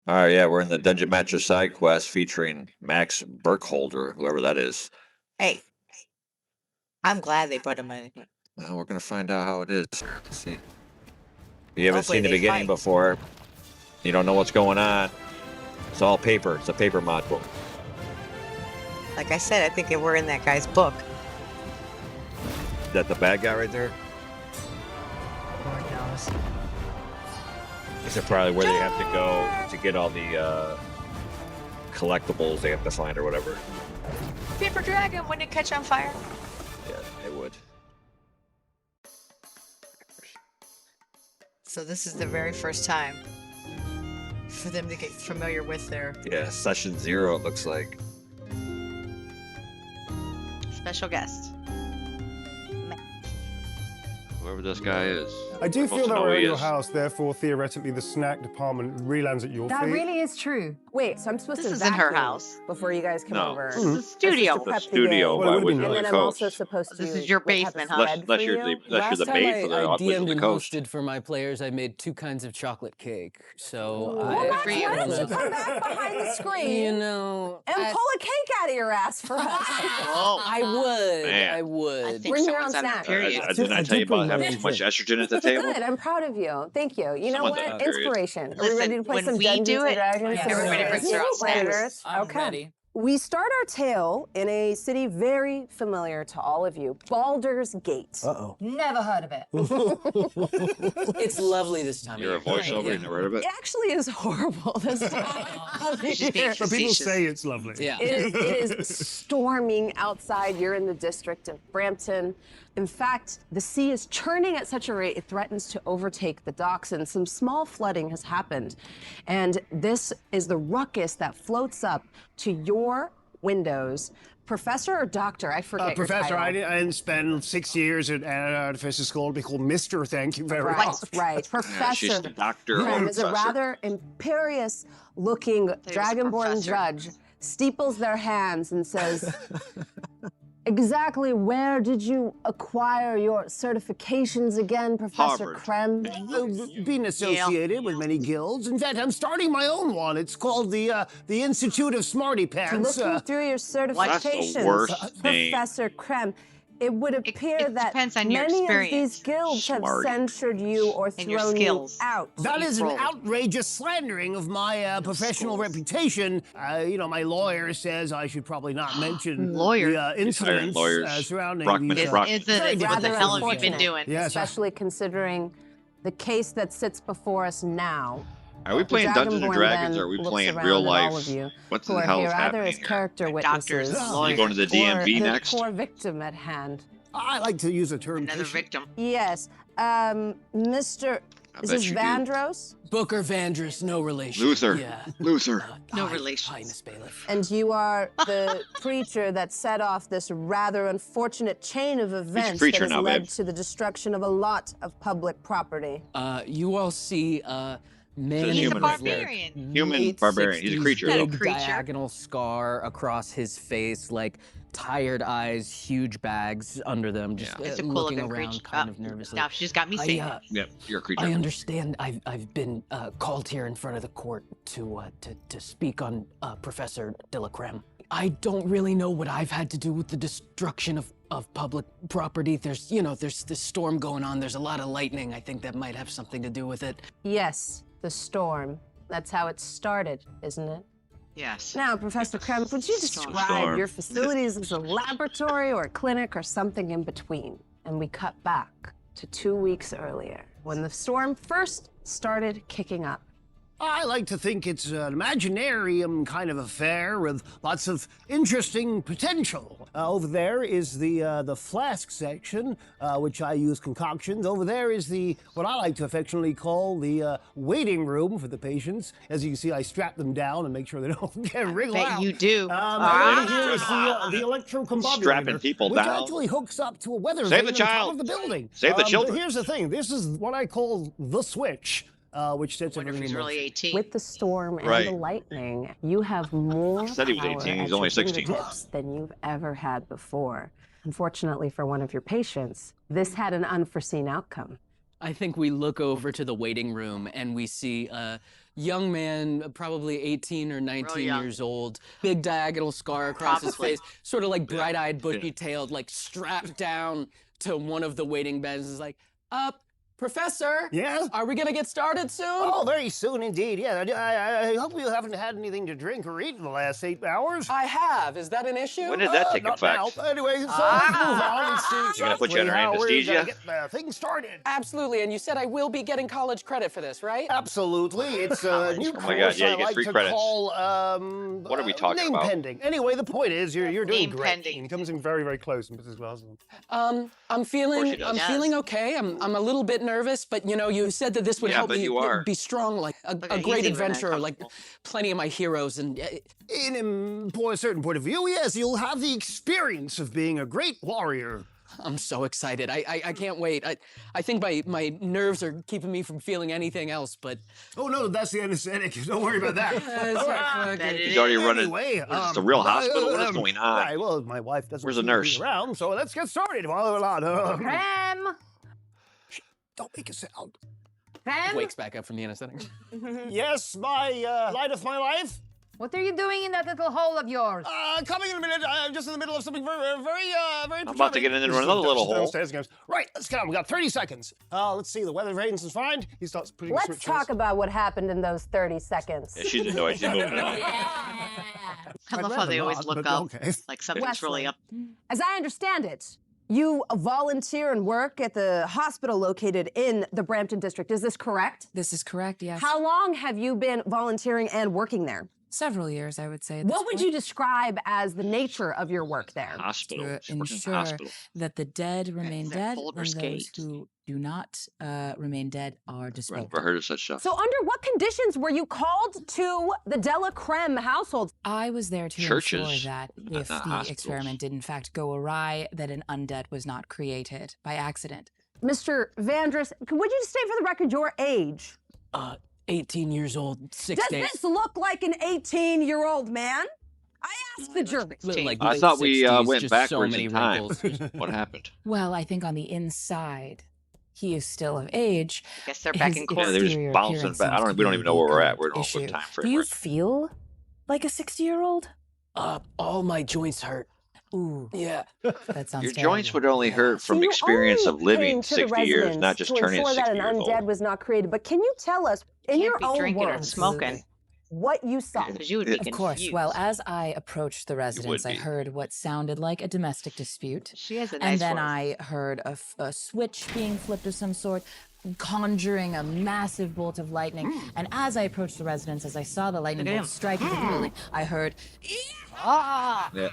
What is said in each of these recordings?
All right, yeah, we're in the Dungeon Master side quest featuring Max Burkholder, whoever that is. Hey, I'm glad they put him in. Well, we're gonna find out how it is. Let's see. If you haven't Hopefully seen the they beginning fight. before, you don't know what's going on. It's all paper. It's a paper module. Like I said, I think we're in that guy's book. Is that the bad guy right there? Lord knows. Is it probably where they have to go to get all the collectibles they have to find or whatever? Paper dragon, wouldn't it catch on fire? Yeah, it would. So this is the very first time for them to get familiar with their Yeah, session 0, it looks like. special guest. Whoever this guy is. I do Supposed feel to that know we're who at he your is. house, therefore, theoretically, the snack department relands at your That feet. really is true. Wait, so I'm supposed This to isn't her vacuum house. before you guys come No. over? This is a studio. Just to The prep studio, game. Well, it why would've wouldn't been you And the then I'm also coast? supposed to This is your have basement, a huh? spread for you. Unless you're Last the time bait for the I Wizard of DM'd the and Coast. hosted for my players, I made 2 kinds of chocolate cake. So Well, Good that's for you. why don't you wanna- come back behind the screen You know, and pull a cake out of your ass for us. Oh, I would. Man. I would. I think Bring your someone's own on her snack. period. Didn't I tell you about having too much estrogen at the table? Good, I'm proud of you. Thank you. You know Someone's on what? her period. Inspiration. Are we Listen, ready to play when some we Dungeons do and it, Dragons? everybody brings their own snacks. I'm Okay. ready. We start our tale in a city very familiar to all of you, Baldur's Gate. Uh-oh. Never heard of it. It's lovely this time You're a of year. voiceover, you never heard of it? It actually is horrible this time of She's being year. But people facetious. say it's lovely. Yeah. It is storming outside. You're in the district of Brampton. In fact, the sea is churning at such a rate it threatens to overtake the docks, and some small flooding has happened. And this is the ruckus that floats up to your windows. Professor or doctor? I forget your Professor, title. I didn't spend 6 years at artificial school to be called Mr. Thank you very Right, much. right. Yeah, she's Professor the doctor or Krem is a professor. rather imperious-looking was a dragonborn professor. judge, steeples their hands and says, "Exactly where did you acquire your certifications again, Professor Harvard. Krem?" Being associated with many guilds. In fact, I'm starting my own one. It's called the Institute of Smarty Pants. Looking through your That's the certifications, worst name. Professor Krem, it would appear it that depends on your many of experience. these guilds have Smarty. censured you or And your thrown you skills. out. That is an Roll. outrageous slandering of my professional reputation. You know, my lawyer says I should probably not mention Lawyer? the He's hiring incidents lawyers. surrounding Brockman these. and Brockman. What the Rather hell have you been unfortunate. doing? Yes, Especially considering the case that sits before us now. Are we The playing Dungeons and Dragonborn Dragons then or are we looks playing around real at all life? of you What who the are hell here is either happening as here? character Doctors, witnesses Oh, You going to the or DMV the next? poor victim at hand. I like to use the term Another patient. victim. Yes, Mr. I Is bet this you do. Vandros? Booker Vandris, no relation. Luther. Yeah. Luther. No Hi- relation. Highness Bailiff. And you are the preacher that set off this rather unfortunate chain of events that preacher has now, led babe. to the destruction of a lot of public property. You all see man He's a in human like barbarian. Human late barbarian. He's a 60s, creature. Not a Big creature. diagonal scar across his face, like tired eyes, huge bags under them, just Yeah. It's a cool looking looking around creature. kind of nervously. Now she's got me I, saying. Yep, you're a creature. I understand. I've been called here in front of the court to speak on Professor Delacreme. I don't really know what I've had to do with the destruction of public property. There's this storm going on. There's a lot of lightning. I think that might have something to do with it. Yes, the storm. That's how it started, isn't it? Yes. Now, Professor Krem, would you Storm. describe your facilities as a laboratory or a clinic or something in between? And we cut back to 2 weeks earlier, when the storm first started kicking up. I like to think it's an imaginarium kind of affair with lots of interesting potential. Over there is the flask section, which I use concoctions. Over there is what I like to affectionately call the waiting room for the patients. As you can see, I strap them down and make sure they don't get wriggled Bet out. you do. And over here is the electrocombobulator, Strapping people which down. actually hooks up to a weather Save vane the on top child. of the building. Save the But children. here's the thing. This is what I call the switch. Which sets Wonder if everything he's in really motion. 18. With the storm and Right. the lightning, you have more Said he was power 18, at he's only your 16. fingertips than you've ever had before. Unfortunately for one of your patients, this had an unforeseen outcome. I think we look over to the waiting room and we see a young man, probably 18 or 19 young. years old, big diagonal scar across his Probably. face, sort of like bright-eyed, bushy-tailed, like strapped down to one of the waiting beds. Is like, Professor? Yeah? Are we gonna get started soon? Oh, very soon indeed. Yeah, I hope you haven't had anything to drink or eat in the last 8 hours. I have. Is that an issue? When did that take Not effect? now. Anyway, so let's move on. Let's see You gonna put you under exactly how we're gonna anesthesia? get the thing started. Absolutely, and you said I will be getting college credit for this, right? Absolutely. It's a new Oh my God, course yeah, you I get like 3 to credits. call, What are we talking name about? pending. Anyway, the point is, you're doing Name great. pending. It comes in very, very close, Mrs. Wilson. I'm feeling she does. feeling okay. I'm a little bit nervous, but you know, you said that this would Yeah, help but me you are. be strong, like a he's great even adventurer, like uncomfortable. plenty of my heroes. And In a certain point of view, yes, you'll have the experience of being a great warrior. I'm so excited. I can't wait. I think my nerves are keeping me from feeling anything else. But Oh, no, that's the anesthetic. Don't worry about that. That He's already running. Anyway, What is this, a real hospital? What is going on? Right, well, my wife doesn't Where's the seem to be nurse? around, so let's get started. Cram! Don't make a sound. Cram! wakes back up from the anesthetic. Yes, my light of my life. What are you doing in that little hole of yours? Coming in a minute. I'm just in the middle of something very I'm about to get into another little hole. Downstairs and goes, right, let's go. We got 30 seconds. Let's see. The weather vanes is fine. He starts putting Let's switches. talk about what happened in those 30 seconds. Yeah, she's annoyed. She's moving on. I love how they always look up like something's really up. As I understand it, you volunteer and work at the hospital located in the Brampton district. Is this correct? This is correct, yes. How long have you been volunteering and working there? Several years, I would say. at What this would point. you describe as the nature of your work there? Hospital. To She's working in the ensure hospital. that the dead remain that dead Boulder's and those Gate. who do not remain dead are I've disposed never heard of such stuff. So under what conditions were you called to the Della Creme household? I was there to Churches, ensure that not if the hospitals. experiment did in fact go awry, that an undead was not created by accident. Mr. Vandris, would you state for the record your age? 18 years old, 6 Does days. this look like an 18-year-old man? I asked the jury. Like I late thought we 60s, went just backwards so many in time. wrinkles. What happened? Well, I think on the inside, he is still of age. I guess they're back His in court. Yeah, they're just exterior bouncing appearance back. I seems don't. to We don't be even know where the we're at. We don't know issue. what time Do frame you we're in. feel like a 60-year-old? All my joints hurt. Ooh, Yeah. that sounds Your terrible. joints would only hurt from You experience only of living came to the 60 years, residence not just to turning ensure 60 that an years undead old. was not created. But can you tell us, in Can't your be own drinking or words, smoking. what you saw? Because you would be Of course. confused. Well, as I approached the residence, I be. heard what sounded like a domestic dispute. She has a And nice then voice. I heard a switch being flipped of some sort, conjuring a massive bolt of lightning. And as I approached the residence, as I saw the lightning Look at bolt him. strike into the building, I heard, Yeah.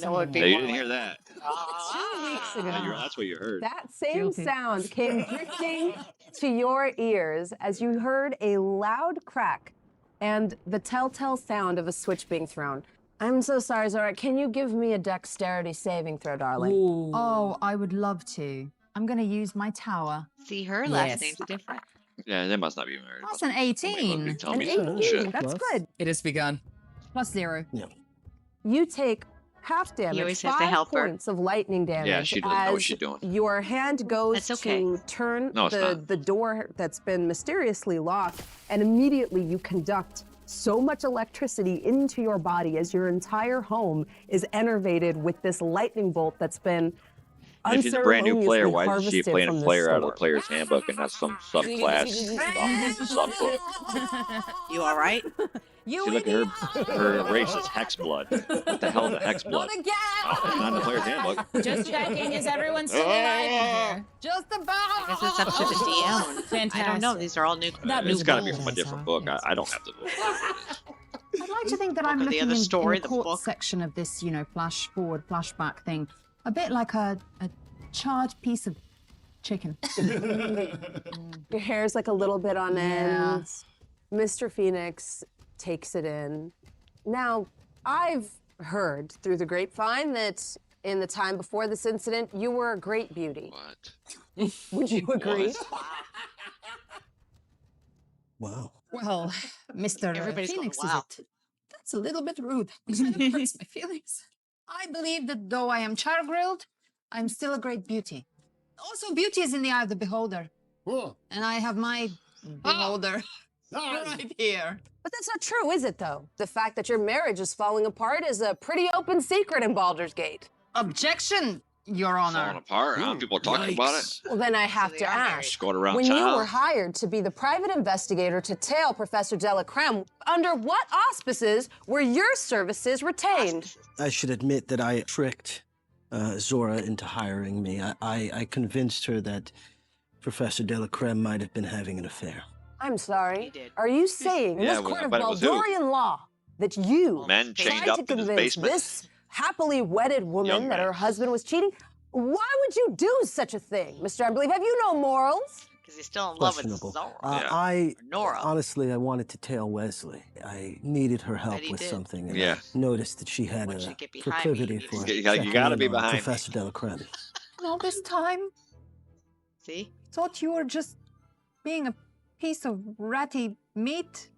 No, it'd be Yeah, you more didn't like, hear that. 2 weeks ago. Yeah, that's what you heard. That same sound came drifting to your ears as you heard a loud crack and the telltale sound of a switch being thrown. I'm so sorry, Zora. Can you give me a dexterity saving throw, darling? Oh, I would love to. I'm going to use my tower. see, her last Yes. name's different. Yeah, they must not be married. That's an Somebody must be 18. telling An me some 18. shit. That's good. it has begun. Plus 0. You take half damage, always has to 5 help her. points of lightning damage. she doesn't know what as she's doing. Your hand goes That's okay. to turn No, it's not. the door that's been mysteriously locked, and immediately you conduct so much electricity into your body as your entire home is enervated with this lightning bolt that's been And if she's a brand new player, unceremoniously why isn't she harvested playing from a this player out of the sword. player's handbook and not some subclass subbook? You all right? You See, look at her race is hex blood. What the hell is a hex blood? again! Oh, not in the player's handbook. Just checking, is everyone still alive in here? Just I about! guess it's up to the DM. Fantastic. I don't know. These are all new. That It's was got to be bold, from a I different saw, book. yes. I don't have the book. I'd like to think that I'm Book of the looking other story, in the the court book. section of this, flash forward, flashback thing. A bit like a charred piece of chicken. Your hair's like a little bit on Yeah. end. Mr. Phoenix takes it in. Now, I've heard through the grapevine that in the time before this incident, you were a great beauty. What? Would you agree? Wow. Well, Mr. Everybody's going, Phoenix, "Wow." that's a little bit rude. It hurts my feelings. I believe that though I am char grilled, I'm still a great beauty. Also, beauty is in the eye of the beholder. Oh. And I have my beholder Ah, right here. But that's not true, is it, though? The fact that your marriage is falling apart is a pretty open secret in Baldur's Gate. Objection, Your Falling Honor. apart. Huh? People are talking about it. Well, then I have they to are married. ask. Going around When town. you were hired to be the private investigator to tail Professor Delacreme, under what auspices were your services retained? I should admit that I tricked Zora into hiring me. I convinced her that Professor Delacreme might have been having an affair. I'm sorry. He did. Are you saying in Yeah, this well, court of but it was who? Baldurian law that you Men chained tried up to in his convince basement. this happily wedded woman Young that man. her husband was cheating? Why would you do such a thing, Mr. Unbelief? Have you no morals? Because he's still in love with Questionable. Zora. Yeah. I Or Nora. honestly, I wanted to tail Wesley. I needed her help he with did. something, and Yeah. I noticed that she had Once a you get behind me, proclivity you need for to- You checking gotta in be on behind me. Professor Delacreme. And all this time, See? thought you were just being a piece of ratty meat.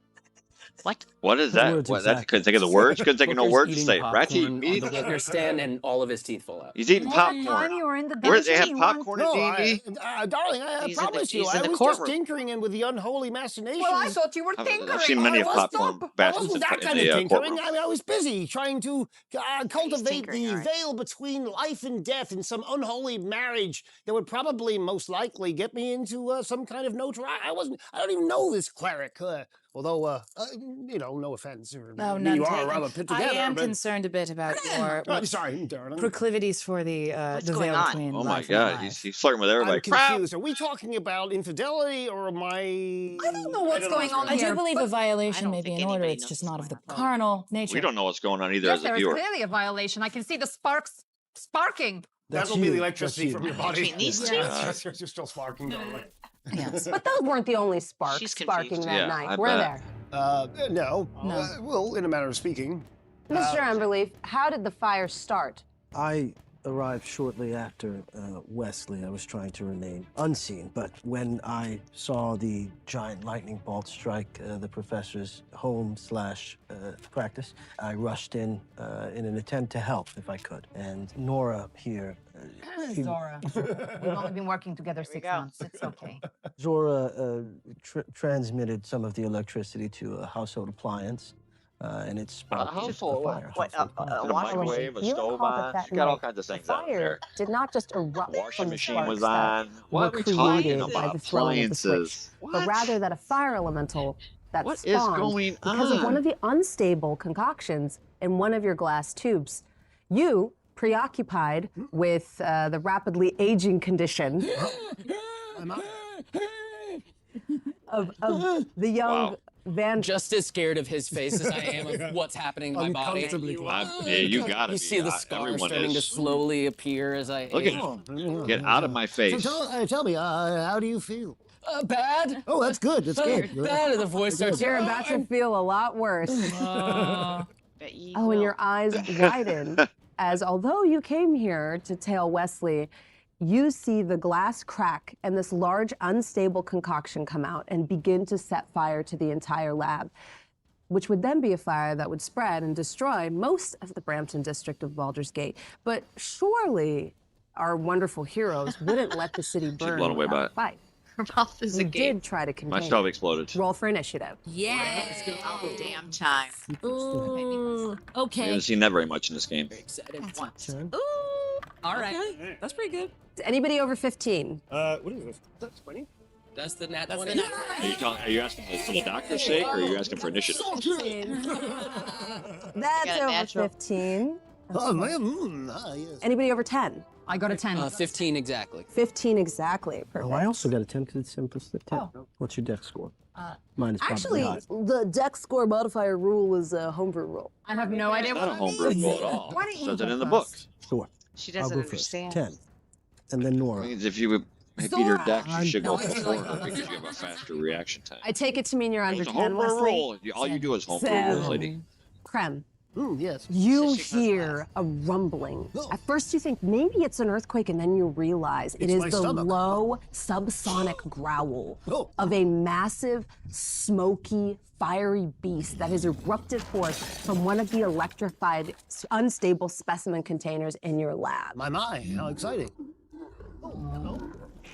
What? What is His that? words What, that exactly. couldn't think of the words. Couldn't think of no Booker's words to eating say. Ratty popcorn meat. on the witness stand, and all of his teeth fall out. He's eating All the time popcorn. you were in the Where they dungeon, have you weren't- popcorn no, in D&D? darling, I He's in the- promise you, he's in I the was courtroom. just tinkering in with the unholy machinations. Well, I thought you were I've tinkering. seen many I was popcorn stop. I bastards wasn't in that the kind of tinkering. courtroom. I was busy trying to cultivate tinkering, the all right. veil between life and death in some unholy marriage that would probably, most likely, get me into some kind of notoriety. I don't even know this cleric. Although, no offense. Or No, me, none you are taken. rather put I together. am but... concerned a bit about your I'm sorry, darling. proclivities for the What's the going veil on? between Oh my life and God, life. he's flirting with everybody. I'm Crap! confused. Are we talking about infidelity or my? I don't know what's going on I do here, believe but- a violation I may don't be think in order. anybody It's knows just what's not of the going on. carnal nature. We don't know what's going on either Yes, as there a is viewer. clearly a violation. I can see the sparks sparking. That'll be the you. electricity That's from your you. body. Between these two? You're still sparking, darling. Yes. But those weren't the only sparks She's sparking confused. that Yeah, night, I were bet. there? No. No. Well, in a manner of speaking. Mr. Unbelief, how did the fire start? I arrived shortly after Wesley. I was trying to remain unseen, but when I saw the giant lightning bolt strike the professor's home/practice, I rushed in an attempt to help if I could. And Nora here, Zora. We've only been working together we 6 go. months. It's okay. Zora transmitted some of the electricity to a household appliance, and it sparked a household? fire. What, household a appliance. Put a washing microwave, a You stove recall on. that She's got all night, kinds of the things out fire there. did not just erupt Washing from the machine was sparks that on. What were are we talking created by about? the throwing of the switch, Appliances. but rather that a fire elemental that What is spawned going because of one on? of the unstable concoctions in one of your glass tubes. You, preoccupied with the rapidly aging condition of the young Wow. Van. Just as scared of his face as I am of what's happening in my body. Uncomfortably close. Yeah, you gotta be. You see the scar Everyone starting to is. slowly appear as I Look age. at Get out of my So face. tell me, how do you feel? Bad? Oh, that's good. That's good. Bad. The voice starts. You're about to feel a lot worse. Bet you Oh, and will. your eyes widen as although you came here to tail Wesley, you see the glass crack and this large unstable concoction come out and begin to set fire to the entire lab, which would then be a fire that would spread and destroy most of the Brampton district of Baldur's Gate. But surely our wonderful heroes wouldn't let the city burn blown away without by a fight. Her mouth is a You gate. did try to My contain stove it. exploded. Roll for initiative. Yeah. All damn time. Ooh, We okay. haven't seen that very much in this game. Excited. Once. Ooh. All right. That's pretty good. Anybody over 15? What is this? That's 20. That's the nat That's 20. the Are you asking for the doctor's sake, or are you asking for initiative? That's got a over natural. 15. Oh, man. Yes. Anybody over 10? I got a 10. 15 exactly. 15 exactly. Perfect. Oh, I also got a 10 because it's simplistic 10. Oh. What's your dex score? Mine is probably Actually, high. the dex score modifier rule is a homebrew rule. I have no idea It's what not a it homebrew means. rule at all. Why don't It you says it go in the first? book. Sure. She I'll doesn't go first. understand. 10. And then It Nora. means if you would beat her deck, you should go I'm- before her because you have a faster reaction time. I take it to mean you're under It's a 10, homebrew Wesley. roll. All you do is homebrew Seven. rules, lady. Creme, Yes. you So she goes hear a rumbling. Oh. At first you think maybe it's an earthquake, and then you realize it It's is my the stomach. low subsonic growl Oh. of a massive, smoky, fiery beast that has erupted forth from one of the electrified, unstable specimen containers in your lab. My, how exciting.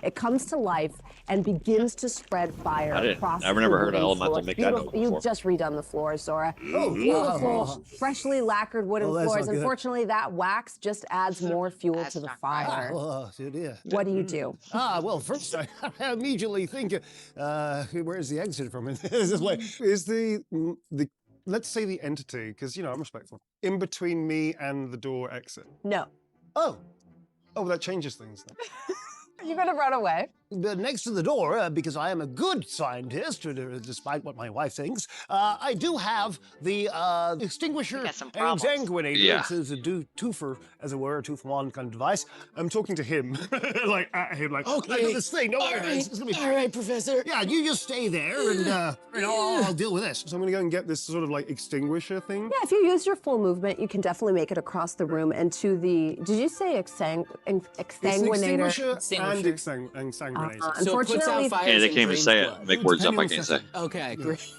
It comes to life and begins to spread fire across I've never the heard wooden an elemental floors. make that noise before. You've just redone the floors, Zora. Oh, Beautiful, freshly lacquered wooden that's floors. not good. Unfortunately, that wax just adds more fuel to the fire. Oh, dear. What do you do? Well, first I immediately think, where's the exit from it? This way. Is the let's say the entity, because you know I'm respectful, in between me and the door exit? No. Oh, well, that changes things then. You're gonna run away. Next to the door, because I am a good scientist, despite what my wife thinks, I do have the extinguisher got some and problems. exsanguinator. Yeah. It's a two-for, as it were, a two-for-one kind of device. I'm talking to him, like at him, like I got this thing. Don't worry, it's gonna be. All right, Professor. Yeah, you just stay there, and I'll deal with this. So I'm gonna go and get this sort of like extinguisher thing. Yeah, if you use your full movement, you can definitely make it across the room and to the. Did you say It's an exsanguinator? extinguisher and exsanguinator. So it puts out Unfortunately, fires Yeah, they and can't even drains say blood. it. Make words up I can't say. Okay, great.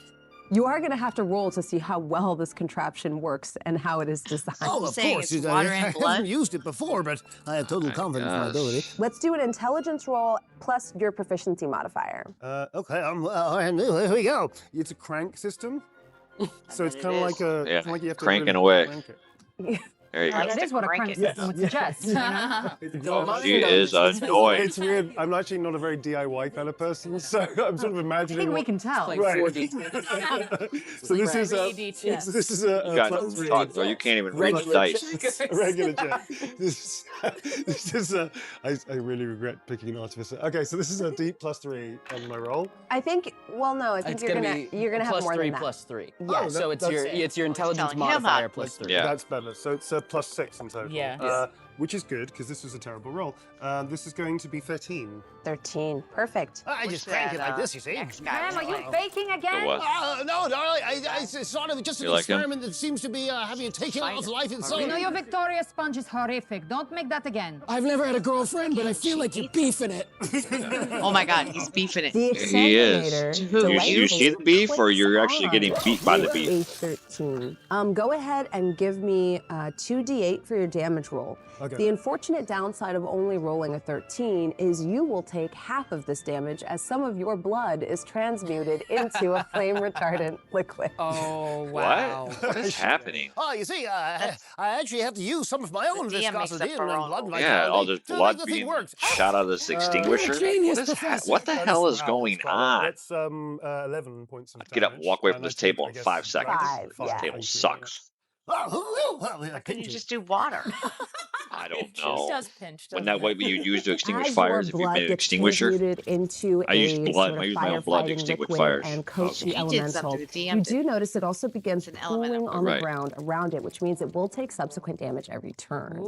you are going to have to roll to see how well this contraption works and how it is designed. Oh, of saying course. it's I water and haven't blood? used it before, but I have total confidence in my ability. Let's do an intelligence roll plus your proficiency modifier. Okay, here we go. It's a crank system, so it's bet kind it of is. like a Yeah, like you have to cranking really away. crank it. There you go. That is what a Crank crank it. system would suggest. She is annoying. It's weird. I'm actually not a very DIY kind of person, so I'm sort of I imagining. think we what- can tell. Like Right. 4D. So this is a. 3D This is a You got plus three. talk, though. You can't even read the Regular dice. A regular check. This is a. I really regret picking an artificer. Okay, so this is a deep +3 on my roll. I think. Well, no, I think It's you're gonna gonna be you're gonna have plus more three than that. plus 3. Yeah. So it's your intelligence telling him modifier that. plus 3. Yeah. That's better. So it's a +6 in total. Yeah. Which is good because this was a terrible roll. This is going to be 13. 13. Perfect. I just crank it like this, you see. Graham, are you faking again? What? No, darling, it's sort of just an You like him? experiment that seems to be having taken off life in You know some. your Victoria sponge is horrific. Don't make that again. I've never had a girlfriend, but I feel like you're beefing it. Oh my God, he's beefing it. The He is. exsanguinator You see the beef, or you're actually getting beat by the beef? A 13. Go ahead and give me 2d8 for your damage roll. Okay. The unfortunate downside of only rolling a 13 is you will take half of this damage as some of your blood is transmuted into a flame retardant liquid. Oh, wow. What is happening? Oh, you see, I actually have to use some of my own The DM makes viscosity up and her own blood Yeah, all vitality this to blood make the thing being work. shot out of this extinguisher. genius, What is Professor. what the hell is going on? It's 11 points of Get up, damage, walk away and from I this think- table I in guess 5 seconds. Five, This yeah. table sucks. Why Couldn't you just do water? I don't It know. does pinch, When doesn't that way it? you use to extinguish As fires, your if you've blood made an gets extinguisher, transmuted into I use a blood. sort I of use my own blood to firefighting extinguish liquid fires. and coats Okay. the He did elemental, something, the DM you did. do notice it also begins It's an pooling elemental. on the Right. ground around it, which means it will take subsequent damage every turn.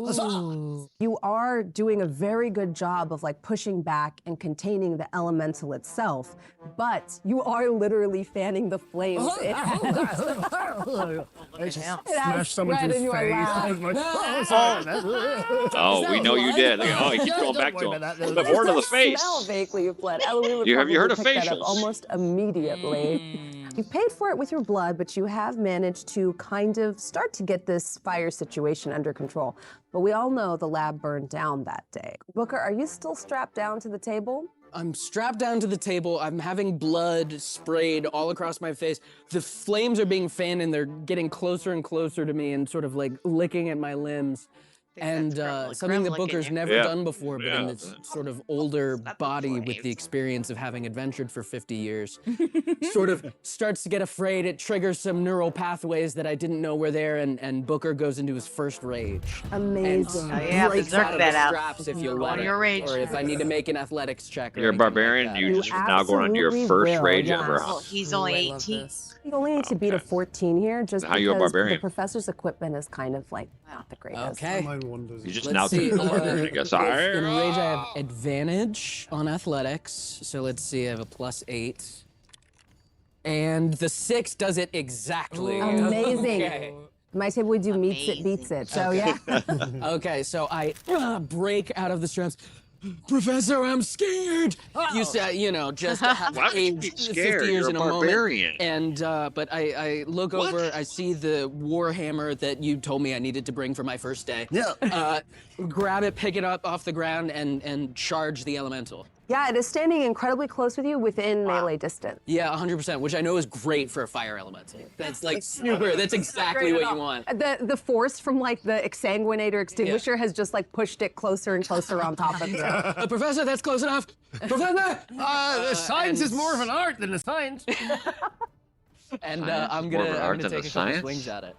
You are doing a very good job of like pushing back and containing the elemental itself, but you are literally fanning the flames. It has, I just it has smash someone spread to in his your face. lap. I was like, oh, sorry. Oh, we know you did. Look at- Oh, he keeps Yeah, going don't back worry to him. about that. The word of the face. Smell vaguely of blood. Eloise would Have you heard of probably pick that up facials? almost immediately. You paid for it with your blood, but you have managed to kind of start to get this fire situation under control. But we all know the lab burned down that day. Booker, are you still strapped down to the table? I'm strapped down to the table. I'm having blood sprayed all across my face. The flames are being fanned and they're getting closer and closer to me and sort of like licking at my limbs. And that's something that grim-looking Booker's you. never Yeah. done before, but in Yeah. this sort of older not the body with the flames. experience of having adventured for 50 years, sort of starts to get afraid. It triggers some neural pathways that I didn't know were there, and Booker goes into his first rage. Amazing. Oh, yeah, breaks berserk out of that the out. straps if you Go let on it, your rage. or if I need to make an athletics check. Or You're a anything like barbarian. that. You You just now going on to your absolutely first will, rage yes. ever. Well, he's only I love 18. this. You only need to beat a Okay. 14 here, just How you a because the barbarian? professor's equipment is kind of like not the greatest. Okay. Mine wonders. You just Let's now see, turn into a barbarian, I guess. Ah! In rage, I have advantage on athletics. So let's see, I have a +8. And the 6 does it exactly. Amazing. Okay. My table we do meets it, beats it. So yeah. Okay, so I break out of the straps. Professor, I'm scared. You said, just have Why would you be aged 50 scared? years You're in a a moment. barbarian. And but I look over, I see the warhammer that you told me I needed to bring for my first day. Yeah. Grab it, pick it up off the ground, and charge the elemental. Yeah, it is standing incredibly close with you within melee distance. Yeah, 100%, which I know is great for a fire elemental. That's like super. That's exactly what you want. The force from like the exsanguinator extinguisher has just like pushed it closer and closer on top of you. Professor, that's close enough. Professor. The science is more of an art than a science. And Science I'm is more of gonna an art than take the a couple science? swings at it.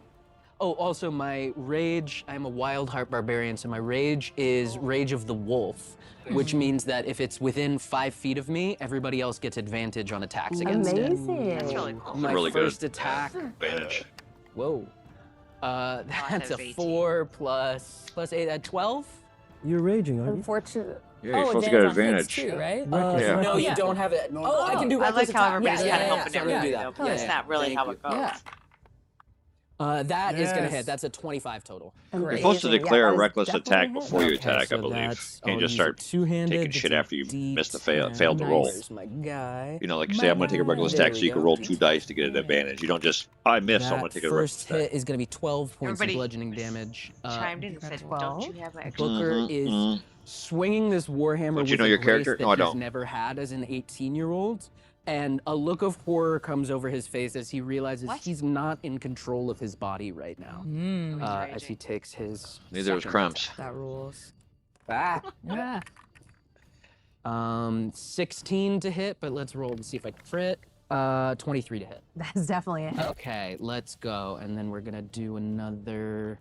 Oh, also my rage. I'm a wild heart barbarian, so my rage is Rage of the Wolf, which means that if it's within 5 feet of me, everybody else gets advantage on attacks against it. Amazing. That's really cool. My Really first good. attack. Advantage. Whoa. That's a of 18. 4 plus 8 at 12. You're raging, aren't you? Unfortunately. Yeah, you're supposed to get advantage advantage. on hits too, right? Yeah. No, you don't have it. Oh, I can do I reckless like how attack. everybody's Yeah, kind of yeah, helping yeah. So I'm gonna do everybody, that. though, but it's not really how it goes. Yeah. That is gonna Yes. hit. That's a 25 total. You're supposed to Amazing. declare Yeah, a that is reckless definitely attack a hit. before you Okay, attack, so I believe. that's- Can't I'll just use start a two-handed. taking shit That's a after you missed the failed the D10. roll. There's my guy. You know, like say I'm gonna take a reckless There attack, we so you can go. roll 2 dice to get an advantage. You don't just I missed, so I'm gonna That take a reckless first attack. hit is gonna be 12 points Everybody of bludgeoning damage. Chimed in and said, don't you have an extra? Booker is swinging this warhammer Don't you with know a your grace character? that No, I he's don't. never had as an 18-year-old. And a look of horror comes over his face as he realizes he's not in control of his body right now. As he takes his Neither is second Crumbs. attack. That rules. Ah. Yeah. 16 to hit, but let's roll and see if I can crit. 23 to hit. That's definitely a hit. Okay, let's go. And then we're gonna do another.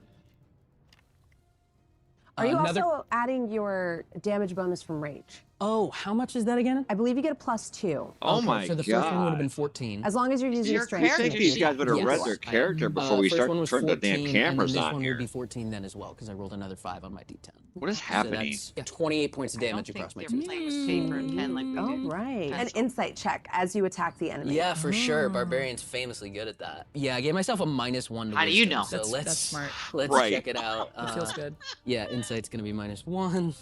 Are you another... also adding your damage bonus from rage? Oh, how much is that again? I believe you get a +2. Oh Okay, my so the first one would have been god. 14. As long as you're using Your strength. I think these guys better Yes. read their character before we first start one was turning the damn 14, cameras and then this on one here. would be 14 then as well, because I rolled another 5 on my D10. What is So happening? that's 28 points of I don't damage think across my they're two. playing with paper and pen like we Oh, do. right. An Pencil. insight check as you attack the enemy. Yeah, for sure. Barbarian's famously good at that. Yeah, I gave myself a -1 to How do you wisdom, know? So let's That's smart. let's Right. check it out. Feels good. Yeah, insight's gonna be -1.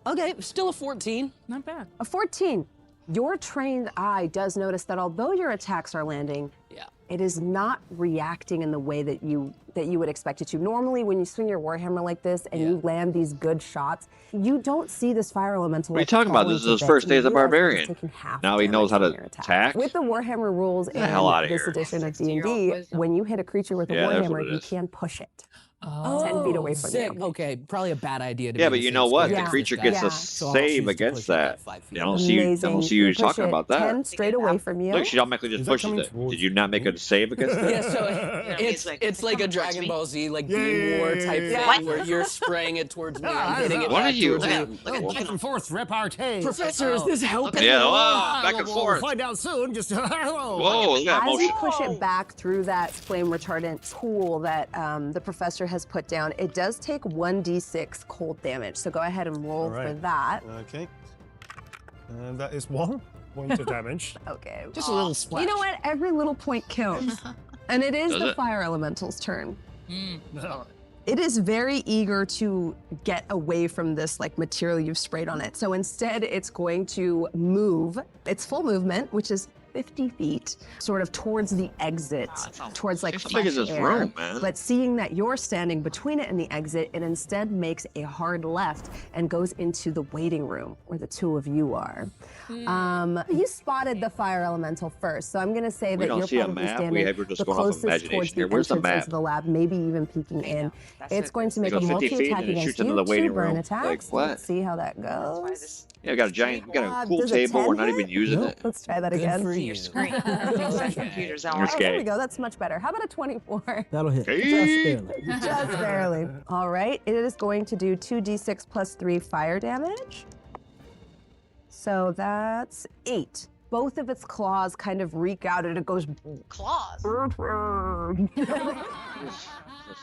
Okay, still a 14. Not bad. A 14. Your trained eye does notice that although your attacks are landing, Yeah. it is not reacting in the way that you would expect it to. Normally, when you swing your warhammer like this and you land these good shots, you don't see this fire elemental. What are you talking about? This is his first day as a barbarian. Now he knows how to attack? With the warhammer rules in the hell outta this here. edition of 60-year-old D&D, wisdom. when you hit a creature with a Yeah, that's what warhammer, it you is. can push it. Oh, 10 feet away from sick. you. Okay, probably a bad idea to Yeah, be but the you same know what? space The as creature this gets guy. a So I'll save choose to against push it that. 5 feet. I don't see you. I Amazing. don't see you push talking it about that. 10 straight away from you. Look, she automatically just Is that pushes coming it. towards Did you not make a save against it? Yeah, so he's like, it's like a "Come towards Dragon me." Ball Z, like Yeah, Beam yeah, War yeah, type yeah, thing, where you're spraying it towards me and hitting it What back are you? towards Look me. Back and forth repartee. Professor, is this helping? Yeah, Ah, back and we'll forth. find out soon. Just hello. Whoa, look at that As you motion. push it back through that flame retardant pool that the professor has put down, it does take 1d6 cold damage. So go ahead and roll All right. for that. Okay. And that is 1 point of damage. Okay. Just a little splash. You know what? Every little point counts. And it is Does the it? fire elemental's turn. No. It is very eager to get away from this like material you've sprayed on it. So instead, it's going to move its full movement, which is 50 feet, sort of towards the exit, towards like How big is fresh this air. room, man? But seeing that you're standing between it and the exit, it instead makes a hard left and goes into the waiting room where the two of you are. You spotted the fire elemental first, so I'm going to say We that don't you're see a probably map. standing We're just the going off closest imagination towards the here. Where's the entrance map? into the lab, maybe even peeking in. That's It's it. going to make It a goes 50 feet multi-attack and it against shoots into you. the waiting 2 burn room. attacks. Like what? Let's see how that goes. Yeah, we got a cool Does a table. 10 We're not hit? even using it. Let's try that Good again. for you. Screen. Everything's on computers. You're Now. Oh, there scared. we go. That's much better. How about a 24? That'll hit. Hey. Just barely. Just barely. All right. It is going to do 2d6 plus 3 fire damage. So that's 8. Both of its claws kind of reek out and it goes. Claws.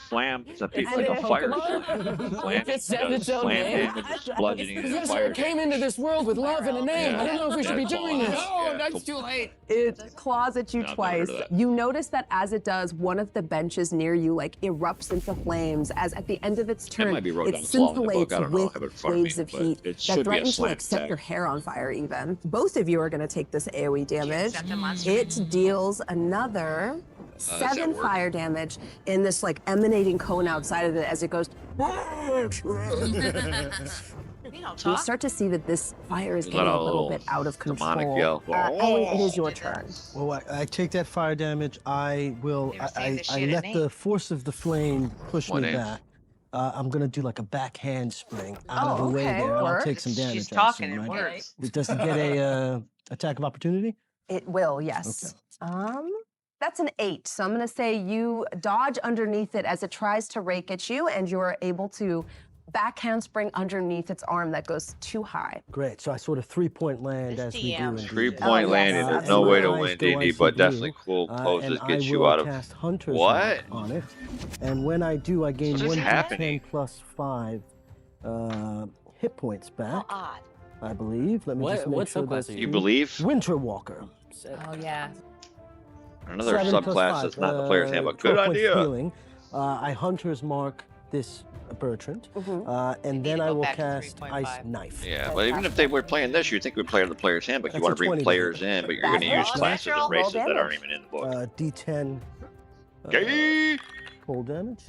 Slam. It's a piece like a fire slam. Slam. It said its own Slam name. damage is bludgeoning and Professor, fire I came damage. into this world with love and a name. Yeah. I don't know if we should be doing this. No, that's too late. It claws at you No, I've never twice. heard of that. You notice that as it does, one of the benches near you like erupts into flames as at the end of its turn, might be wrote it down flaw in the book. scintillates I don't know. I with have it in front of me, waves of but heat it that should be a threaten to slam like set attack. your hair on fire even. Both of you are going to take this AoE damage. Except the monster. It deals another does that 7 work? fire damage in this like emanating cone outside of it as it goes. We don't You talk. start to see that this fire is Let getting a out a little little bit out of demonic control. yell. Ellie, it is your turn. Well, I take that fire damage. I will. They were saying this I shit at let me. the force of the flame push One me inch. back. I'm gonna do like a back handspring out of Oh, the way okay, there. I'll works. take some damage. She's I talking assume, in right? words. It doesn't get a attack of opportunity. It will, yes. That's an 8. So I'm going to say you dodge underneath it as it tries to rake at you, and you're able to back handspring underneath its arm that goes too high. Great. So I sort of 3-point land This as we do. DM. in 3-point Oh, landing. yes, There's no way to absolutely. win D&D, Icy but blue. definitely cool poses And get I you will out of. cast Hunter's What? Mark on it. And when I do, I gain What is 1d10 happening? plus 5 hit points How back, odd. I believe. Let me What- just make what sure subclass that's are You you? believe? Winter Walker. Oh yeah. Another 7 plus subclass 5, that's not in the player's handbook. Good 12 points idea. healing. I Hunter's Mark this Bertrand, and need then to I go will back to cast 3.5. Ice Knife. Yeah, well, even if they were playing this, you'd think we'd play in the player's handbook. You That's want a to bring 20 players damage. in, but you're going to Back use off. classes Roll and races that aren't damage. even in the book. D10 Okay. cold damage,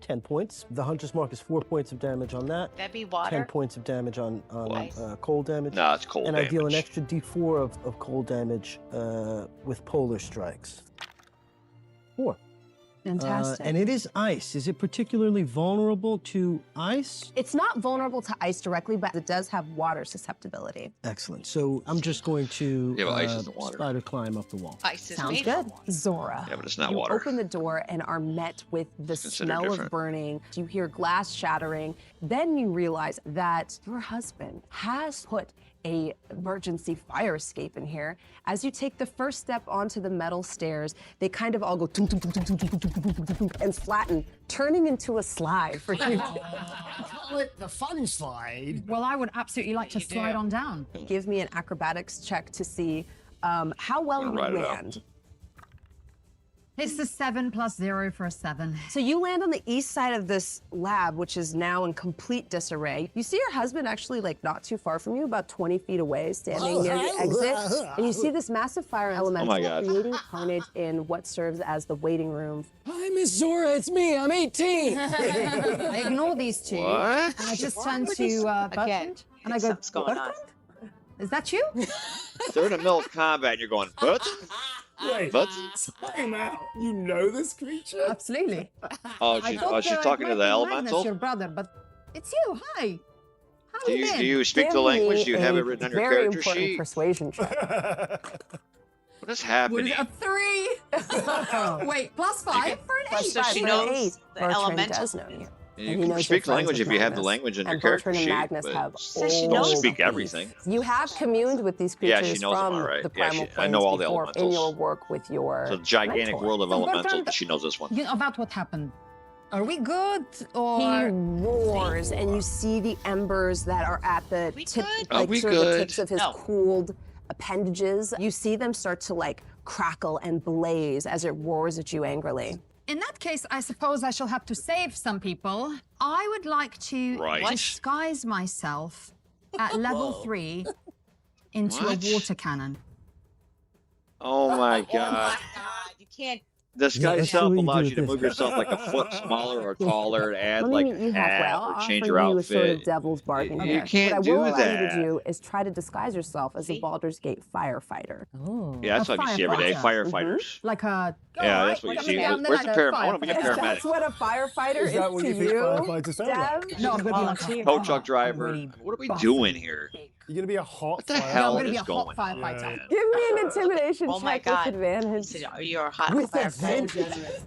10 points. The Hunter's Mark is 4 points of damage on that. That'd be 10 water. points of damage on Nice. cold damage. No, it's cold and damage. I deal an extra D4 of cold damage with polar strikes. 4. Fantastic. And it is ice. Is it particularly vulnerable to ice? It's not vulnerable to ice directly, but it does have water susceptibility. Excellent. So I'm just going to Yeah, but ice isn't water. spider climb up the wall. Ice is Sounds made good. from water. Zora. Yeah, but it's not you water. open the door and are met with the considered smell of different. burning. You hear glass shattering. Then you realize that your husband has put a emergency fire escape in here. As you take the first step onto the metal stairs, they kind of all go tunk, tunk, tunk, tunk, tunk, tunk, tunk, tunk, tunk, tunk, and flatten, turning into a slide for you. Call it the fun slide. Well, I would absolutely like to slide on down. Give me an acrobatics check to see how well Wanna you ride it out. land. It's the 7 plus 0 for a 7. So you land on the east side of this lab, which is now in complete disarray. You see your husband actually like not too far from you, about 20 feet away, standing near the exit. And you see this massive fire elemental my God. creating carnage in what serves as the waiting room. Hi, Miss Zora. It's me. I'm 18. I ignore these two. What? And I just turn to Bertrand and I go, Something's going on. is that you? They're in the middle of combat and you're going, but? Wait, But? time out. You know this creature? Absolutely. Oh, I she's, thought she's it talking to might the be elemental? Magnus, your brother, but it's you. Hi. How Do have you you, been? do you speak the Give language? me Do you have a it written on your very character important sheet? persuasion check. What is happening? A 3. Wait, plus 5 for an 8. So she For an knows 8. the Bertrand elemental. does know you. You And he can knows speak you're the friends language with if you have the Magnus. language in your And character Bertrand and sheet. Magnus but have Says she you knows don't speak old everything. peace. You have communed with these Yeah, creatures she knows them from all right. the Yeah, primal I planes know all the before in elementals. your work with your It's a gigantic mentor. world of So elementals, Bertrand- but she knows this one. You know about what happened. Are we good He or roars, and you see the embers that are at the We tip, good? Are like we sort of the good? tips of his No. cooled appendages. You see them start to like crackle and blaze as it roars at you angrily. In that case, I suppose I shall have to save some people. I would like to Right. disguise myself at level 3 into What? a water cannon. Oh my Oh god. my God. You can't. Disguise let's see self what you do allows with you to this. move yourself like a foot smaller or taller, to add Let me like meet you hat halfway. I'll or offer change your you a sort of outfit. devil's bargain You here. can't what I do will allow you to that. do is try to disguise yourself as a See? Baldur's Gate firefighter. Yeah, that's A what you see every day. firefighter. Firefighters. Like a. Yeah, Alright, that's what you put see. me down Where's then the at a paramedic? I want to be a firefighter. paramedic. That's what a firefighter Is that what to you think you, firefighters sound like? Dev? No, I'm gonna be like a Tow truck driver. really What are we bossy. doing here? You're gonna be a hot. What the fire- hell I'm gonna be is a hot going on? firefighter. Give me an intimidation Oh my check God. with advantage. He said, "You're a hot With firefighter." advantage.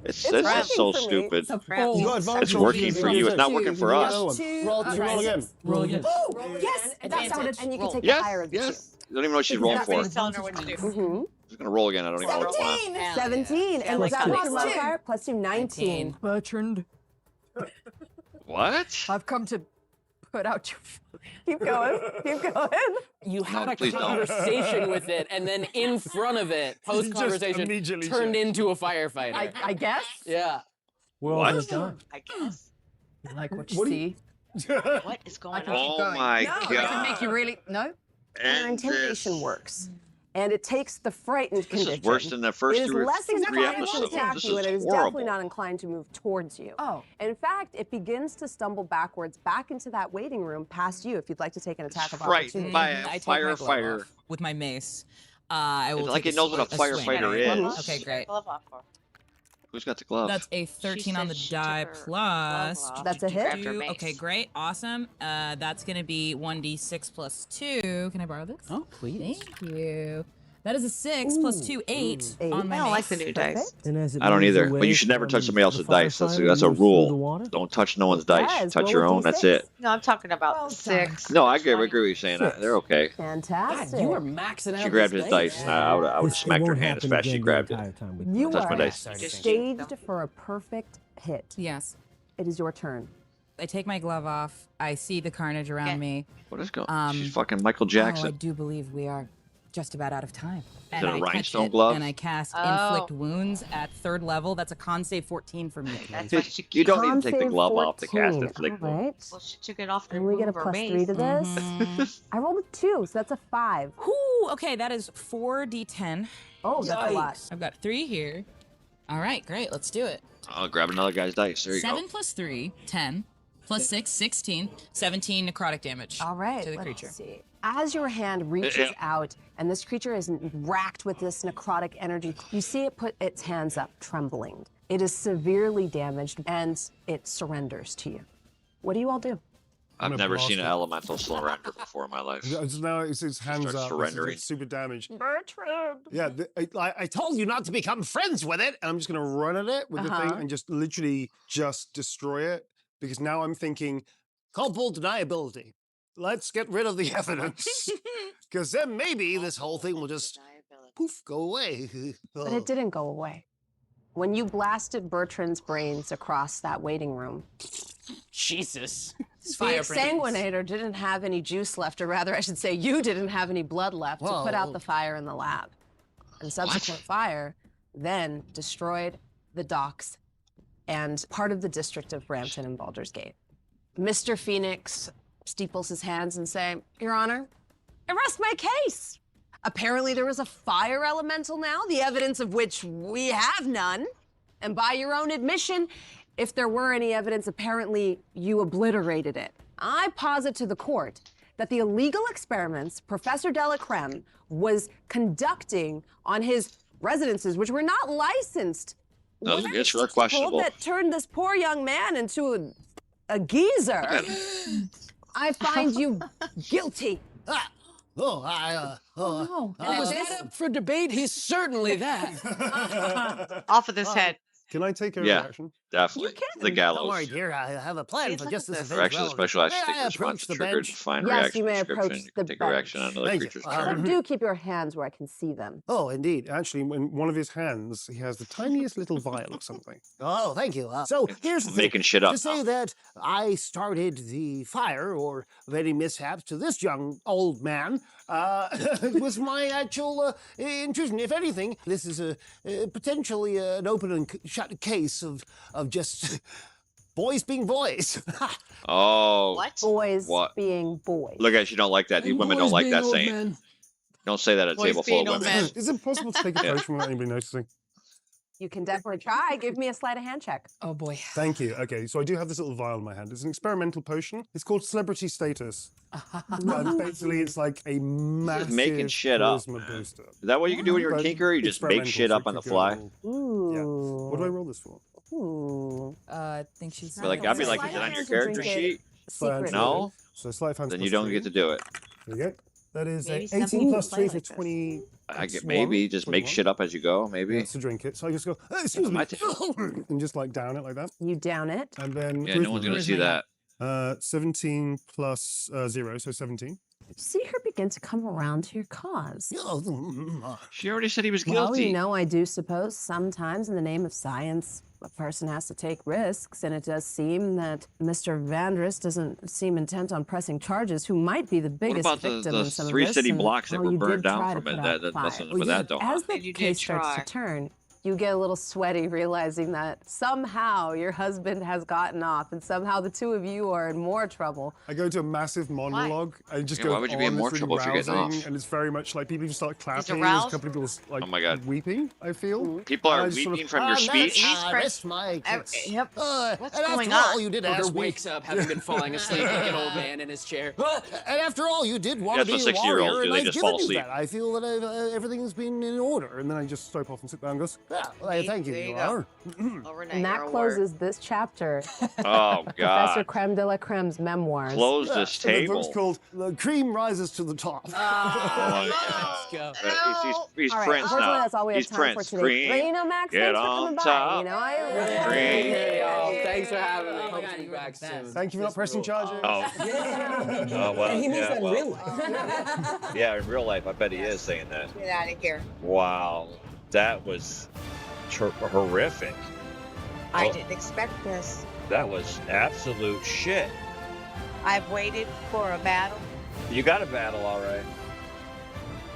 This working is so for me. stupid. It's a Crap. You got bold. advantage It's on working these for you. It's not two. working for You us. know one. Roll You roll again. Roll again. Oh, yes, that Advantage. sounded, and you can Roll. take a Yes, higher of the yes. I don't even know what she's rolling That for. means telling her what to do. two. She's gonna roll again. I don't even know what's on. 17, and like what's that plus plus modifier? Plus 2, 19. Bertrand, What? I've come to put out your. Keep going. Keep going. You had a please don't. conversation with it, and then in front of it, post conversation, immediately turned checked. into a firefighter. I guess. Yeah. We're all What? gonna die. I guess. You like what you What do see? What is going can on? keep Oh going. my No, god. it can make you really no. End Your intimidation this. works, and it takes the frightened This condition. is worse than the first It is two or less three inclined to episodes. attack This you, and it is is definitely horrible. not inclined to move towards you. Oh. In fact, it begins to stumble backwards back into that waiting room past you. If you'd like to take an attack of Frightened opportunity. by a I take my glove firefighter. off with my mace. I will It's like take it knows what a swing. firefighter is. Okay, great. Glove off for. Who's got the glove? That's a 13 on the said she took die her plus. glove off. That's a hit. Grabbed her mace. Okay, great, awesome. That's gonna be 1d6 plus 2. Can I borrow this? Oh, please. Thank you. That is a 6 plus 2, 8 Eight. on my I don't like mace. the new dice. Perfect. And as it I don't moves either. But away you should never touch from somebody else's the dice. That's firefighter, a moves through rule. the water. Don't touch no one's dice. Guys, Touch roll your a own. That's D6. it. No, I'm talking about Well the done. 6. No, I agree with you saying that. They're okay. Fantastic. God, you were maxing out. She grabbed his this dice, and I would have It smacked her won't hand as happen fast as she again the grabbed it. entire time we You Touch my are dice. staged for a perfect hit. Yes. It is your turn. I take my glove off. I see the carnage around Okay. me. What is going? Um, She's fucking Michael Oh, I Jackson. do believe we are just about out of time. Is it a I catch rhinestone it, glove? And I cast Oh. inflict wounds at 3rd level. That's a con save 14 for me. That's why she You don't need Con to take the save glove off to cast 14. inflict All wounds. right. Well, she took it off to And we get a remove her plus mace. 3 to this. Mhm. I rolled a 2, so that's a 5. Ooh, okay, that is 4d10. Oh, that's a lot. I've got 3 here. All right, great, let's do it. I'll grab another guy's dice. There you 7 go. plus 3, 10. Plus 6, 16. 17 necrotic damage All right, to the let's creature. see. As your hand reaches out and this creature is racked with this necrotic energy, you see it put its hands up, trembling. It is severely damaged and it surrenders to you. What do you all do? I've gonna never blast seen an it. elemental surrender before in my life. Now it's his hands starts up. surrendering. It's super damaged. Bertrand! Yeah, I told you not to become friends with it, and I'm just going to run at it with the thing and just literally just destroy it. Because now I'm thinking, culpable deniability. Let's get rid of the evidence. Because then maybe this whole thing will just poof, go away. But it didn't go away. When you blasted Bertrand's brains across that waiting room, Jesus. the Fire brains. exsanguinator didn't have any juice left, or rather, I should say, you didn't have any blood left to put out Whoa. the fire in the lab. And subsequent fire then destroyed the docks and part of the district of Brampton and Baldur's Gate. Mr. Phoenix steeples his hands and say, Your Honor, I rest my case. Apparently there was a fire elemental now, the evidence of which we have none. And by your own admission, if there were any evidence, apparently you obliterated it. I posit to the court that the illegal experiments Professor Delacreme was conducting on his residences, which were not licensed, Those were guess are very questionable. that turned this poor young man into a geezer. I find you guilty. Oh, was that up for debate? He's certainly that. Off of this head. Can I take a Yeah. reaction? Definitely. The gallows. Don't worry, dear. I have a plan for just this event. Or actually, the special action May I take response approach the triggered. bench? Find Yes, reaction you may description. approach You can the take a reaction on bench. another Thank you. creature's But turn. do keep your hands where I can see them. Oh, indeed. Actually, in one of his hands, he has the tiniest little vial of something. Oh, thank you. So here's the thing. Making shit up To say now. that I started the fire or of any mishaps to this young old man was my actual intrusion. If anything, this is potentially an open and shut case of just boys being boys. Oh. What? Boys What? being boys. Look at you don't like that. These women don't like that saying. Don't say that at a Boys table full being of old women. men. Is it possible to take a potion without anybody noticing? You can definitely try. Give me a sleight of hand check. Oh boy. Thank you. Okay, so I do have this little vial in my hand. It's an experimental potion. It's called Celebrity Status. And basically, it's like a massive making shit up, charisma man. booster. Is that what you can do when you're a But tinker? You just make experimental, shit so up it on the could fly? go- Ooh. Yeah. What do I roll this for? Ooh. I think she's. But like, I'd be like, Sleight is of it on your hand to character drink it. sheet? Secret. No? So sleight of hand. Then you don't get to do it. There you go. That is Maybe 18 some plus people 3 play for like this. 20. I get plus maybe one, just make 21. shit up as you go. Maybe. Yes, to drink it. So I just go, excuse me, My and just like down it like that. You down it. And then Yeah, no one's gonna see that. 17 plus 0, so 17. See her begin to come around to your cause. She already said he was Well, guilty. you know, I do suppose sometimes in the name of science, a person has to take risks, and it does seem that Mr. Vandris doesn't seem intent on pressing charges. Who might be the biggest about victim the in some of three this? city And, blocks that well, were you burned did down try to from put it? out That fire. nothing with that don't. As the And you case did starts try. to turn, you get a little sweaty realizing that somehow your husband has gotten off, and somehow the two of you are in more trouble. I go into a massive monologue and just Yeah, go why would you be in on. more It's really trouble if you're getting rousing, off? and it's very much like people even start clapping. There's a aroused? couple of people like Oh my God. weeping. I feel People And are I just sort weeping of- from your speech. Rest my case. Yep. And What's after going all, on? you did Booger ask me. wakes up, having been falling asleep like an old man in his chair. And after all, you did want Yeah, to that's be what a 60-year-olds warrior, do. and They I've just given fall you asleep. that. I feel that everything's been in order. And then I just stop off and sit down and goes, yeah, well, thank you, There you you go. are. Overnight. And that you're a closes this chapter. Oh Professor God! Creme de la Creme's memoirs. Close Yeah, this And the book's table. called "The Cream Rises to the Top." Oh my Let's God! go. He's All right, Prince unfortunately, now. that's all we have He's time Prince. for today. Scream. But you know, Max, Get thanks for on coming by. top. You know, I Scream. Thanks for having me. Hope God, to be you were back the best. soon. Thank you for not pressing charges. Oh. Oh well. And he means yeah, that in well. real life. Yeah, in real life, I bet he is saying that. Get out of here. Wow, that was horrific. I Oh. didn't expect this. That was absolute shit. I've waited for a battle. You got a battle, all right.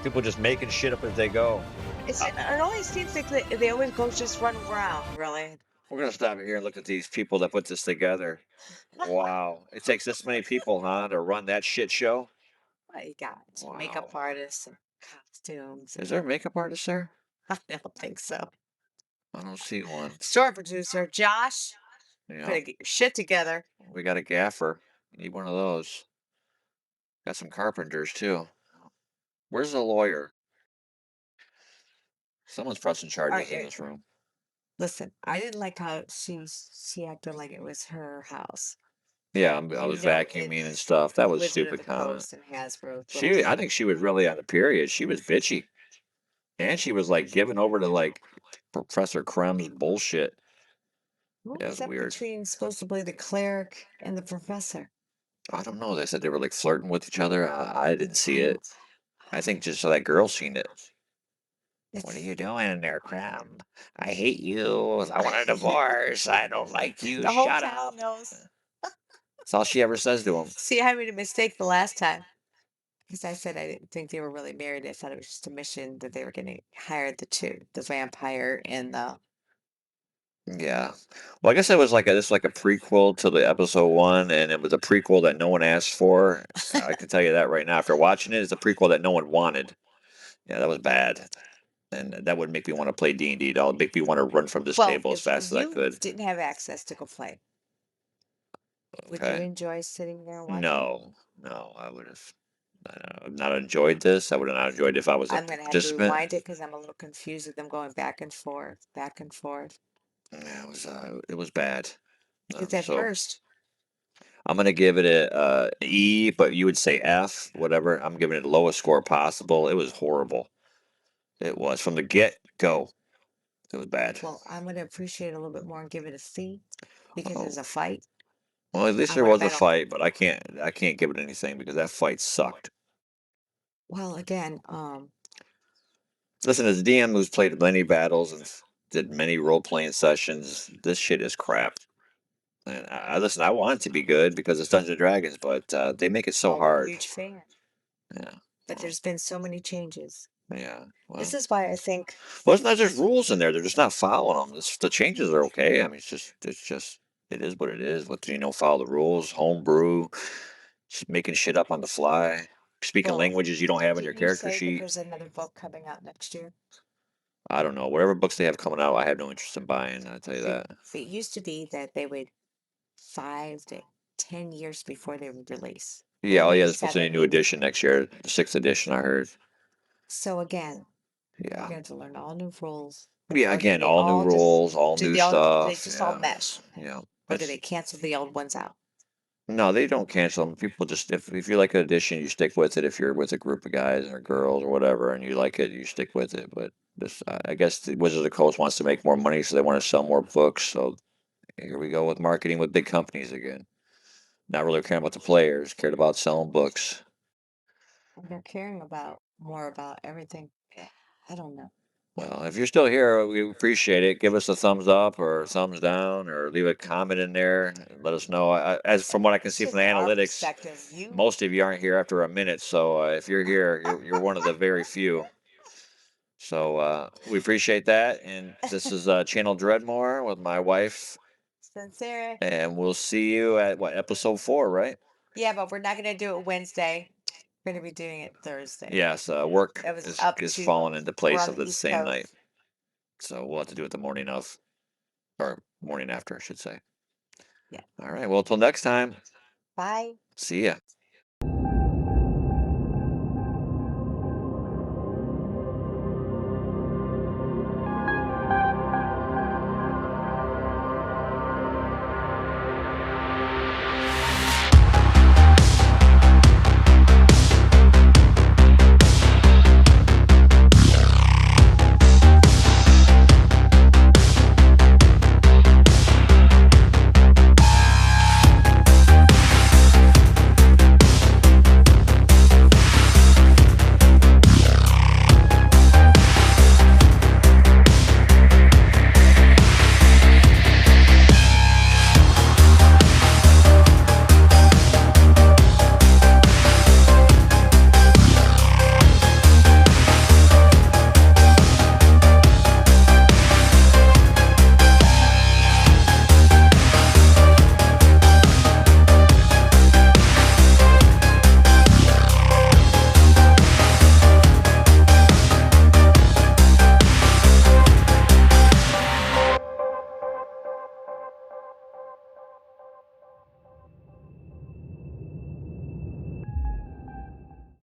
People just making shit up as they go. It always seems like they always go just run around, really. We're gonna stop here and look at these people that put this together. Wow, it takes this many people, huh, to run that shit show? What you got? Wow. Makeup artists and costumes. Is there a makeup artist there? I don't think so. I don't see one. Store producer Josh, Yeah, better get your shit together. we got a gaffer. You need one of those. Got some carpenters too. Where's the lawyer? Someone's pressing charges in this room. Listen, I didn't like how she acted like it was her house. Yeah, I was vacuuming and stuff. That was Wizard of stupid the comment. Coast and Hasbro. I think she was really on the period. She was bitchy. And she was like giving over to like Professor Krem's bullshit. What Yeah, was it's that weird. between supposedly the cleric and the professor? I don't know. They said they were like flirting with each other. I didn't see it. I think just that girl seen it. What are you doing in there, Krem? I hate you. I want a divorce. I don't like you. The whole Shut town up. knows. That's all she ever says to him. See, I made a mistake the last time because I said I didn't think they were really married. I thought it was just a mission that they were going to hire the vampire and the. Yeah. Well, I guess it was this was like a prequel to the episode 1, and it was a prequel that no one asked for. I can tell you that right now. After watching it, it's a prequel that no one wanted. Yeah, that was bad. And that would make me want to play D&D. That would make me want to run from this table as fast as I could. Didn't have access to go play. Would you Okay. enjoy sitting there watching? No, I would have not enjoyed this. I would have not enjoyed it if I was a I'm going to have to participant. rewind it because I'm a little confused with them going back and forth, back and forth. Yeah, it was bad. Because at So first, I'm gonna give it a E, but you would say F, whatever. I'm giving it the lowest score possible. It was horrible. It was from the get go. It was bad. well, I'm going to appreciate it a little bit more and give it a C because Oh. there's a fight. Well, at least I there want was a medal. fight, but I can't give it anything because that fight sucked. Well, again, Listen, as a DM who's played many battles and did many role playing sessions, this shit is crap. And listen, I want it to be good because it's Dungeons and Dragons, but they make it so I'm a hard. huge fan. Yeah, But there's been so many changes. yeah. Well, This is why I think well, it's not just rules in there; they're just not following them. The changes are okay. I mean, it is what it is. Follow the rules, homebrew, just making shit up on the fly, speaking Well, languages you don't have in your didn't you character say that sheet. there's another book coming out next year. I don't know. Whatever books they have coming out, I have no interest in buying. I'll tell you that. It used to be that they would 5 to 10 years before they would release. Yeah, oh yeah, there's Release supposed to be a that new edition next year, the 6th edition. I heard. So again, you're Yeah, going to learn all new rules. yeah. Or do Again, they all new just rules, all do new they all stuff. they just all Yeah, mesh? yeah. Or do It's- they cancel the old ones out? No, they don't cancel them. People just if you like an edition, you stick with it. If you're with a group of guys or girls or whatever, and you like it, you stick with it. But this, I guess, the Wizards of the Coast wants to make more money, so they want to sell more books. So here we go with marketing with big companies again. Not really caring about the players, cared about selling books. And they're caring about more about everything. I don't know. Well, if you're still here, we appreciate it. Give us a thumbs up or thumbs down, or leave a comment in there. Let us know. As from what I can It's see from the just our analytics, perspective. You most of you aren't here after a minute. So if you're here, you're one of the very few. So we appreciate that. And this is Channel Dreadmoor with my wife, sincere. and we'll see you at what, episode 4, right? Yeah, but we're not gonna do it Wednesday. We're gonna be doing it Thursday. Yes, work It was up is to falling into we're place on of the the East same night. Coast. So we'll have to do it the morning of, or morning after, I should say. Yeah. All right. Well, till next time. Bye. See ya.